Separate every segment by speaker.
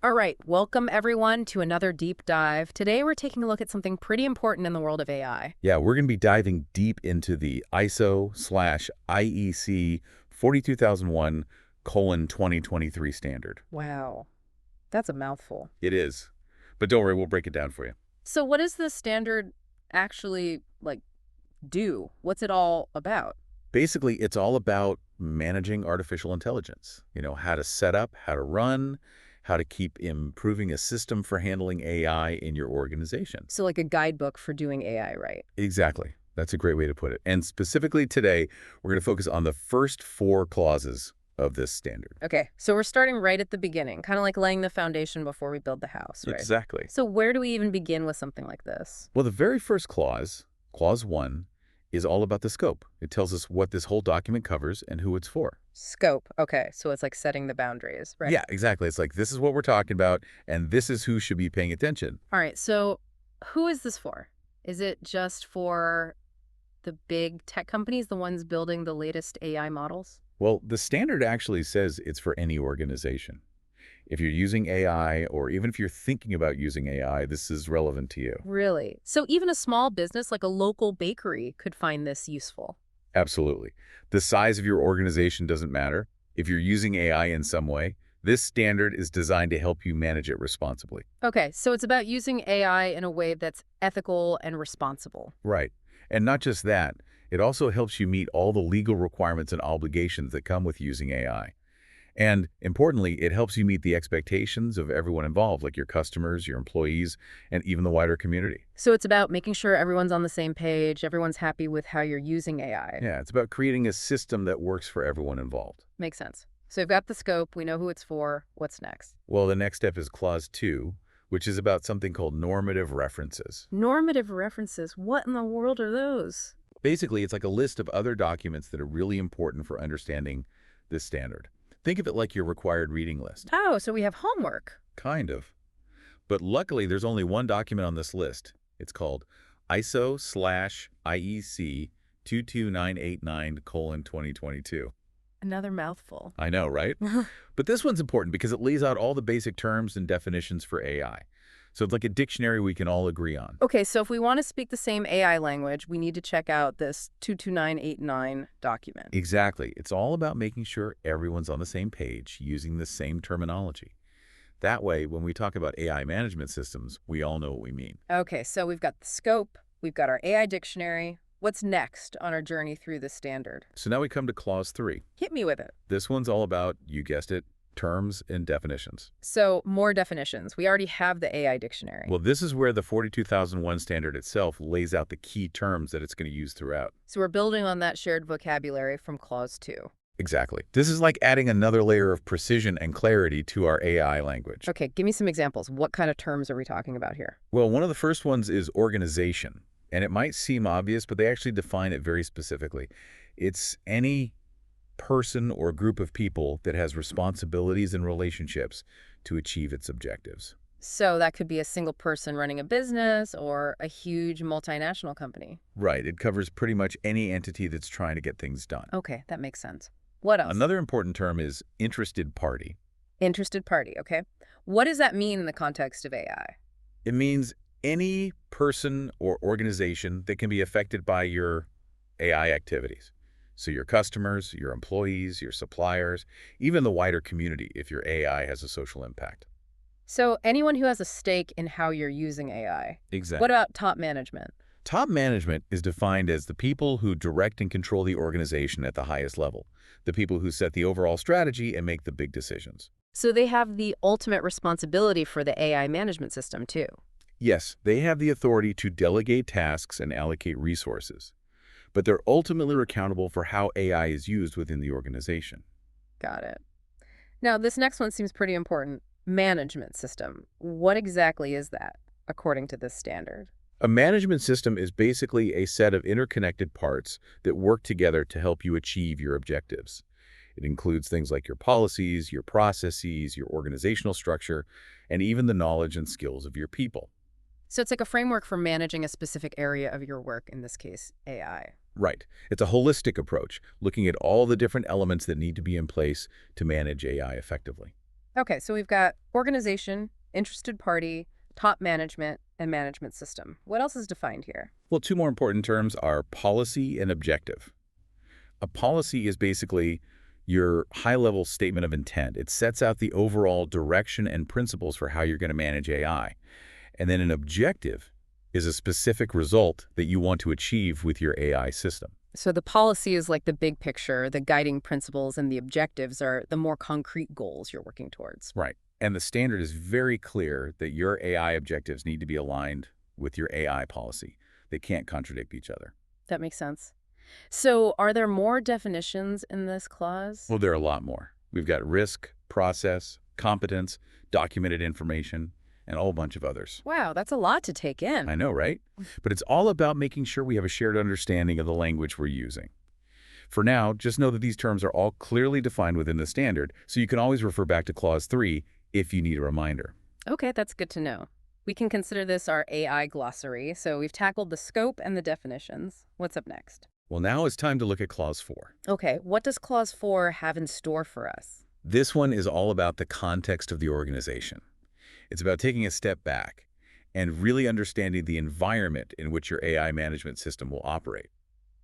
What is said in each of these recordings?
Speaker 1: All right, welcome everyone to another deep dive. Today we're taking a look at something pretty important in the world of AI.
Speaker 2: Yeah, we're going to be diving deep into the ISO/IEC 42001:2023 standard.
Speaker 1: Wow, that's a mouthful.
Speaker 2: It is. But don't worry, we'll break it down for you.
Speaker 1: So what does this standard actually do? What's it all about?
Speaker 2: Basically, it's all about managing artificial intelligence. How to set up, how to run, how to keep improving a system for handling AI in your organization.
Speaker 1: So like a guidebook for doing AI, right?
Speaker 2: Exactly. That's a great way to put it. And specifically today, we're going to focus on the first four clauses of this standard.
Speaker 1: Okay, so we're starting right at the beginning, kind of like laying the foundation before we build the house, right?
Speaker 2: Exactly.
Speaker 1: So where do we even begin with something like this?
Speaker 2: Well, the very first clause, clause 1, is all about the scope. It tells us what this whole document covers and who it's for.
Speaker 1: Scope. Okay, so it's like setting the boundaries, right?
Speaker 2: Yeah, exactly. It's like, this is what we're talking about, and this is who should be paying attention.
Speaker 1: All right, so who is this for? Is it just for the big tech companies, the ones building the latest AI models?
Speaker 2: Well, the standard actually says it's for any organization. If you're using AI, or even if you're thinking about using AI, this is relevant to you.
Speaker 1: Really? So even a small business like a local bakery could find this useful?
Speaker 2: Absolutely. The size of your organization doesn't matter. If you're using AI in some way, this standard is designed to help you manage it responsibly.
Speaker 1: Okay, so it's about using AI in a way that's ethical and responsible.
Speaker 2: Right. And not just that, it also helps you meet all the legal requirements and obligations that come with using AI. And importantly, it helps you meet the expectations of everyone involved, like your customers, your employees, and even the wider community.
Speaker 1: So it's about making sure everyone's on the same page, everyone's happy with how you're using AI.
Speaker 2: Yeah, it's about creating a system that works for everyone involved.
Speaker 1: Makes sense. So we've got the scope, we know who it's for. What's next?
Speaker 2: Well, the next step is clause 2, which is about something called normative references.
Speaker 1: Normative references. What in the world are those?
Speaker 2: Basically, it's like a list of other documents that are really important for understanding this standard. Think of it like your required reading list.
Speaker 1: Oh, so we have homework.
Speaker 2: Kind of. But luckily, there's only one document on this list. It's called ISO/IEC 22989:2022.
Speaker 1: Another mouthful.
Speaker 2: I know, right? But this one's important because it lays out all the basic terms and definitions for AI. So it's like a dictionary we can all agree on.
Speaker 1: Okay, so if we want to speak the same AI language, we need to check out this 22989 document.
Speaker 2: Exactly. It's all about making sure everyone's on the same page, using the same terminology. That way, when we talk about AI management systems, we all know what we mean.
Speaker 1: Okay, so we've got the scope, we've got our AI dictionary. What's next on our journey through the standard?
Speaker 2: So now we come to clause 3.
Speaker 1: Hit me with it.
Speaker 2: This one's all about, you guessed it, terms and definitions.
Speaker 1: So more definitions. We already have the AI dictionary.
Speaker 2: Well, this is where the 42001 standard itself lays out the key terms that it's going to use throughout.
Speaker 1: So we're building on that shared vocabulary from clause 2.
Speaker 2: Exactly. This is like adding another layer of precision and clarity to our AI language.
Speaker 1: Okay, give me some examples. What kind of terms are we talking about here?
Speaker 2: Well, one of the first ones is organization. And it might seem obvious, but they actually define it very specifically. It's any person or group of people that has responsibilities and relationships to achieve its objectives.
Speaker 1: So that could be a single person running a business or a huge multinational company.
Speaker 2: Right. It covers pretty much any entity that's trying to get things done.
Speaker 1: Okay, that makes sense. What else?
Speaker 2: Another important term is interested party.
Speaker 1: Interested party, okay. What does that mean in the context of AI?
Speaker 2: It means any person or organization that can be affected by your AI activities. So your customers, your employees, your suppliers, even the wider community if your AI has a social impact.
Speaker 1: So anyone who has a stake in how you're using AI.
Speaker 2: Exactly.
Speaker 1: What about top management?
Speaker 2: Top management is defined as the people who direct and control the organization at the highest level, the people who set the overall strategy and make the big decisions.
Speaker 1: So they have the ultimate responsibility for the AI management system too.
Speaker 2: Yes, they have the authority to delegate tasks and allocate resources, but they're ultimately accountable for how AI is used within the organization.
Speaker 1: Got it. Now, this next one seems pretty important. Management system. What exactly is that, according to this standard?
Speaker 2: A management system is basically a set of interconnected parts that work together to help you achieve your objectives. It includes things like your policies, your processes, your organizational structure, and even the knowledge and skills of your people.
Speaker 1: So it's like a framework for managing a specific area of your work, in this case, AI.
Speaker 2: Right. It's a holistic approach, looking at all the different elements that need to be in place to manage AI effectively.
Speaker 1: Okay, so we've got organization, interested party, top management, and management system. What else is defined here?
Speaker 2: Well, two more important terms are policy and objective. A policy is basically your high-level statement of intent. It sets out the overall direction and principles for how you're going to manage AI. And then an objective is a specific result that you want to achieve with your AI system.
Speaker 1: So the policy is like the big picture, the guiding principles, and the objectives are the more concrete goals you're working towards.
Speaker 2: Right. And the standard is very clear that your AI objectives need to be aligned with your AI policy. They can't contradict each other.
Speaker 1: That makes sense. So are there more definitions in this clause?
Speaker 2: Well, there are a lot more. We've got risk, process, competence, documented information, and a whole bunch of others.
Speaker 1: Wow, that's a lot to take in.
Speaker 2: I know, right? But it's all about making sure we have a shared understanding of the language we're using. For now, just know that these terms are all clearly defined within the standard, so you can always refer back to Clause 3 if you need a reminder.
Speaker 1: Okay, that's good to know. We can consider this our AI glossary, so we've tackled the scope and the definitions. What's up next?
Speaker 2: Well, now it's time to look at Clause 4.
Speaker 1: Okay, what does Clause 4 have in store for us?
Speaker 2: This one is all about the context of the organization. It's about taking a step back and really understanding the environment in which your AI management system will operate.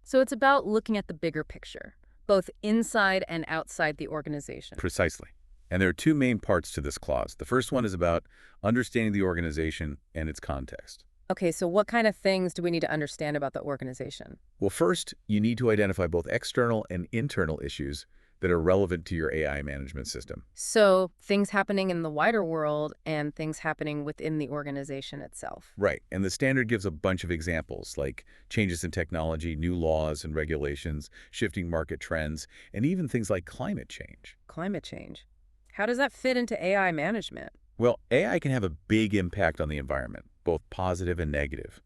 Speaker 1: So it's about looking at the bigger picture, both inside and outside the organization.
Speaker 2: Precisely. And there are two main parts to this clause. The first one is about understanding the organization and its context.
Speaker 1: Okay, so what kind of things do we need to understand about the organization?
Speaker 2: Well, first, you need to identify both external and internal issues that are relevant to your AI management system.
Speaker 1: So things happening in the wider world and things happening within the organization itself.
Speaker 2: Right. And the standard gives a bunch of examples like changes in technology, new laws and regulations, shifting market trends, and even things like climate change.
Speaker 1: Climate change. How does that fit into AI management?
Speaker 2: Well, AI can have a big impact on the environment, both positive and negative.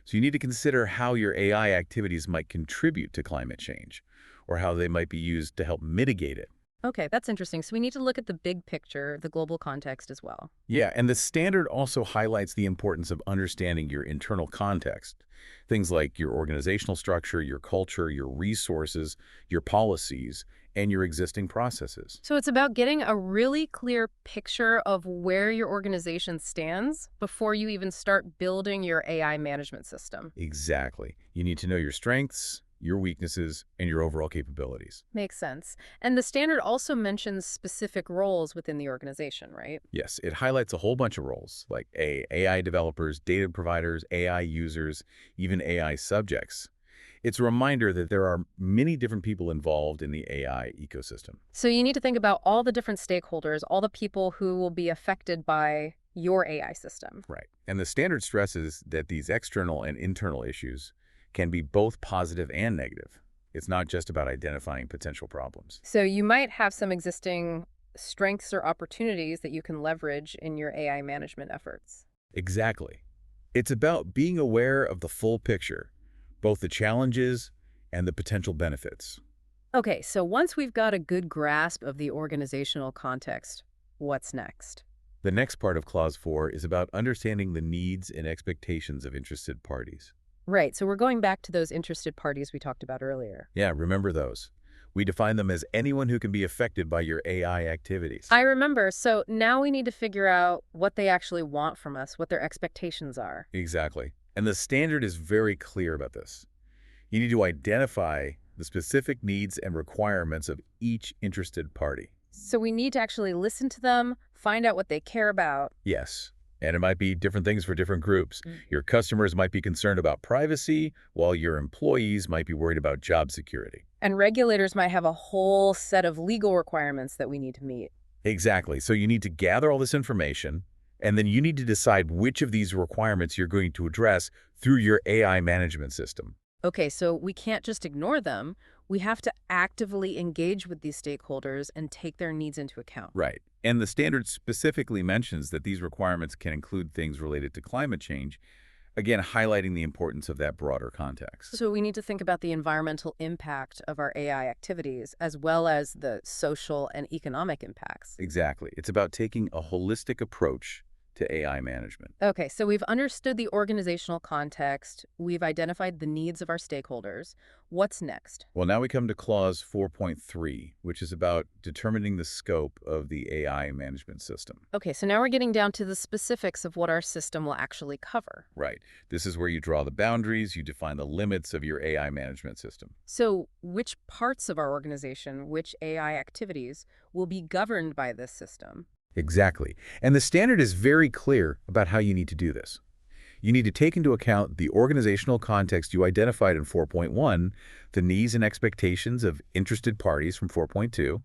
Speaker 2: So you need to consider how your AI activities might contribute to climate change, or how they might be used to help mitigate it.
Speaker 1: Okay, that's interesting. So we need to look at the big picture, the global context as well.
Speaker 2: Yeah, and the standard also highlights the importance of understanding your internal context. Things like your organizational structure, your culture, your resources, your policies, and your existing processes.
Speaker 1: So it's about getting a really clear picture of where your organization stands before you even start building your AI management system.
Speaker 2: Exactly. You need to know your strengths, your weaknesses, and your overall capabilities.
Speaker 1: Makes sense. And the standard also mentions specific roles within the organization, right?
Speaker 2: Yes, it highlights a whole bunch of roles, like AI developers, data providers, AI users, even AI subjects. It's a reminder that there are many different people involved in the AI ecosystem.
Speaker 1: So you need to think about all the different stakeholders, all the people who will be affected by your AI system.
Speaker 2: Right. And the standard stresses that these external and internal issues can be both positive and negative. It's not just about identifying potential problems.
Speaker 1: So you might have some existing strengths or opportunities that you can leverage in your AI management efforts.
Speaker 2: Exactly. It's about being aware of the full picture, both the challenges and the potential benefits.
Speaker 1: Okay, so once we've got a good grasp of the organizational context, what's next?
Speaker 2: The next part of Clause 4 is about understanding the needs and expectations of interested parties.
Speaker 1: Right, so we're going back to those interested parties we talked about earlier.
Speaker 2: Yeah, remember those. We define them as anyone who can be affected by your AI activities.
Speaker 1: I remember, so now we need to figure out what they actually want from us, what their expectations are.
Speaker 2: Exactly. And the standard is very clear about this. You need to identify the specific needs and requirements of each interested party.
Speaker 1: So we need to actually listen to them, find out what they care about.
Speaker 2: Yes. And it might be different things for different groups. Your customers might be concerned about privacy, while your employees might be worried about job security.
Speaker 1: And regulators might have a whole set of legal requirements that we need to meet.
Speaker 2: Exactly. So you need to gather all this information, and then you need to decide which of these requirements you're going to address through your AI management system.
Speaker 1: Okay, so we can't just ignore them. We have to actively engage with these stakeholders and take their needs into account.
Speaker 2: Right. And the standard specifically mentions that these requirements can include things related to climate change, again, highlighting the importance of that broader context.
Speaker 1: So we need to think about the environmental impact of our AI activities, as well as the social and economic impacts.
Speaker 2: Exactly. It's about taking a holistic approach to AI management.
Speaker 1: Okay, so we've understood the organizational context. We've identified the needs of our stakeholders. What's next?
Speaker 2: Well, now we come to Clause 4.3, which is about determining the scope of the AI management system.
Speaker 1: Okay, so now we're getting down to the specifics of what our system will actually cover.
Speaker 2: Right. This is where you draw the boundaries, you define the limits of your AI management system.
Speaker 1: So which parts of our organization, which AI activities, will be governed by this system?
Speaker 2: Exactly. And the standard is very clear about how you need to do this. You need to take into account the organizational context you identified in 4.1, the needs and expectations of interested parties from 4.2,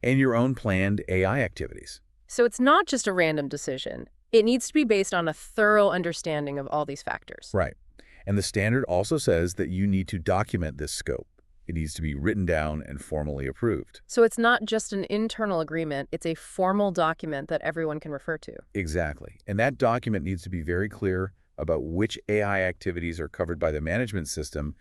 Speaker 2: and your own planned AI activities.
Speaker 1: So it's not just a random decision. It needs to be based on a thorough understanding of all these factors.
Speaker 2: Right. And the standard also says that you need to document this scope. It needs to be written down and formally approved.
Speaker 1: So it's not just an internal agreement, it's a formal document that everyone can refer to.
Speaker 2: Exactly. And that document needs to be very clear about which AI activities are covered by the management system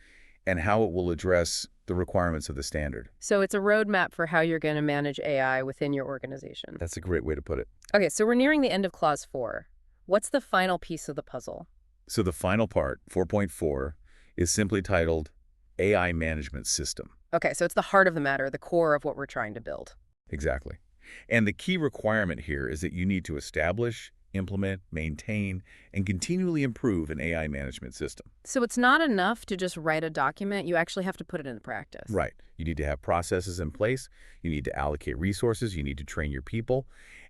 Speaker 2: and how it will address the requirements of the standard.
Speaker 1: So it's a roadmap for how you're going to manage AI within your organization.
Speaker 2: That's a great way to put it.
Speaker 1: Okay, so we're nearing the end of Clause 4. What's the final piece of the puzzle?
Speaker 2: So the final part, 4.4, is simply titled AI Management System.
Speaker 1: Okay, so it's the heart of the matter, the core of what we're trying to build.
Speaker 2: Exactly. And the key requirement here is that you need to establish, implement, maintain, and continually improve an AI management system.
Speaker 1: So it's not enough to just write a document, you actually have to put it into practice.
Speaker 2: Right. You need to have processes in place, you need to allocate resources, you need to train your people,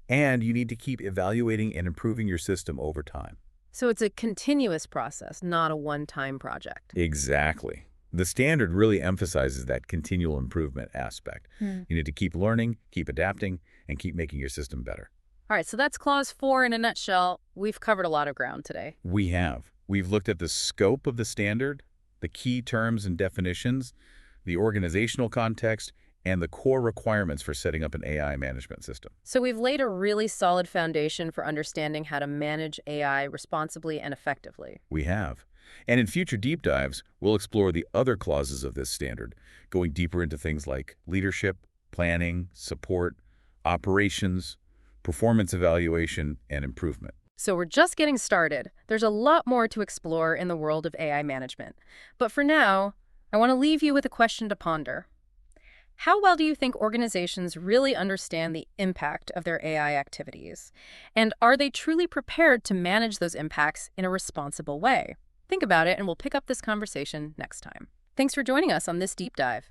Speaker 2: and you need to keep evaluating and improving your system over time.
Speaker 1: So it's a continuous process, not a one-time project.
Speaker 2: Exactly. The standard really emphasizes that continual improvement aspect. You need to keep learning, keep adapting, and keep making your system better.
Speaker 1: All right, so that's Clause 4 in a nutshell. We've covered a lot of ground today.
Speaker 2: We have. We've looked at the scope of the standard, the key terms and definitions, the organizational context, and the core requirements for setting up an AI management system.
Speaker 1: So we've laid a really solid foundation for understanding how to manage AI responsibly and effectively.
Speaker 2: We have. And in future deep dives, we'll explore the other clauses of this standard, going deeper into things like leadership, planning, support, operations, performance evaluation, and improvement.
Speaker 1: So we're just getting started. There's a lot more to explore in the world of AI management. But for now, I want to leave you with a question to ponder. How well do you think organizations really understand the impact of their AI activities? And are they truly prepared to manage those impacts in a responsible way? Think about it, and we'll pick up this conversation next time. Thanks for joining us on this deep dive.